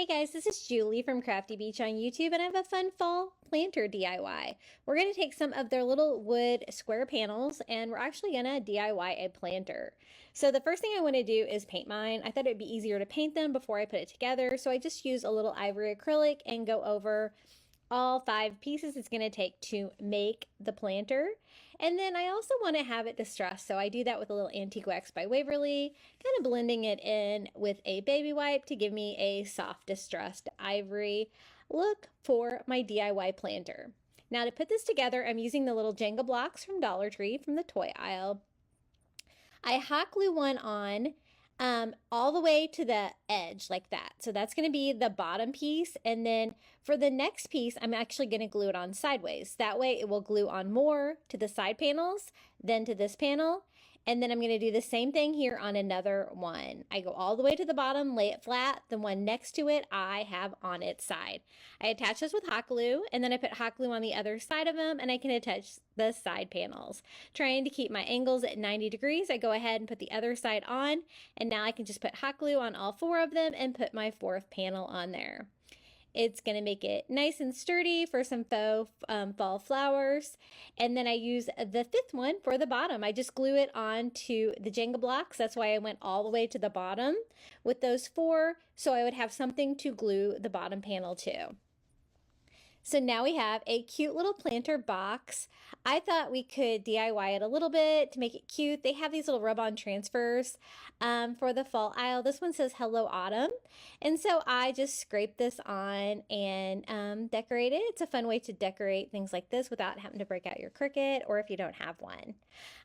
Hey guys, this is Julie from Crafty Beach on YouTube, and I have a fun fall planter DIY. We're going to take some of their little wood square panels, and we're actually going to DIY a planter. So the first thing I want to do is paint mine. I thought it'd be easier to paint them before I put it together, so I just use a little ivory acrylic and go over all 5 pieces it's going to take to make the planter. And then I also want to have it distressed, so I do that with a little Antique Wax by Waverly, kind of blending it in with a baby wipe to give me a soft distressed ivory look for my DIY planter. Now to put this together, I'm using the little Jenga blocks from Dollar Tree from the toy aisle. I hot glue one on all the way to the edge like that. So that's going to be the bottom piece. And then for the next piece, I'm actually going to glue it on sideways. That way it will glue on more to the side panels than to this panel. And then I'm going to do the same thing here on another one. I go all the way to the bottom, lay it flat. The one next to it, I have on its side. I attach this with hot glue, and then I put hot glue on the other side of them, and I can attach the side panels. Trying to keep my angles at 90 degrees, I go ahead and put the other side on, and now I can just put hot glue on all 4 of them and put my 4th panel on there. It's going to make it nice and sturdy for some faux fall flowers. And then I use the 5th one for the bottom. I just glue it onto the Jenga blocks. That's why I went all the way to the bottom with those 4, so I would have something to glue the bottom panel to. So now we have a cute little planter box. I thought we could DIY it a little bit to make it cute. They have these little rub-on transfers for the fall aisle. This one says Hello Autumn. And so I just scraped this on and decorate it. It's a fun way to decorate things like this without having to break out your Cricut, or if you don't have one.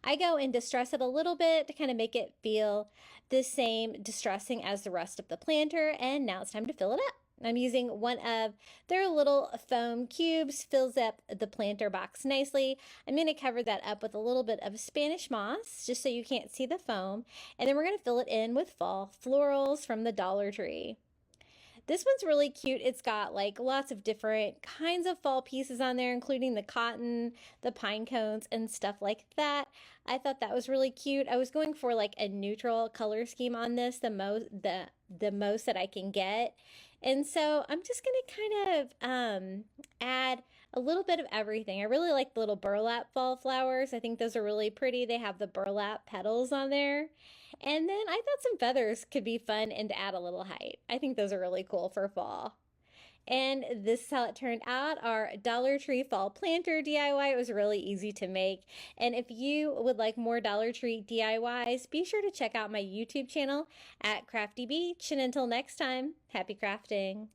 I go and distress it a little bit to kind of make it feel the same distressing as the rest of the planter. And now it's time to fill it up. I'm using one of their little foam cubes, fills up the planter box nicely. I'm going to cover that up with a little bit of Spanish moss, just so you can't see the foam. And then we're going to fill it in with fall florals from the Dollar Tree. This one's really cute. It's got like lots of different kinds of fall pieces on there, including the cotton, the pine cones, and stuff like that. I thought that was really cute. I was going for like a neutral color scheme on this, the most that I can get. And so I'm just going to kind of add a little bit of everything. I really like the little burlap fall flowers. I think those are really pretty. They have the burlap petals on there. And then I thought some feathers could be fun and to add a little height. I think those are really cool for fall. And this is how it turned out, our Dollar Tree fall planter DIY. It was really easy to make. And if you would like more Dollar Tree DIYs, be sure to check out my YouTube channel at Crafty Beach. And until next time, happy crafting.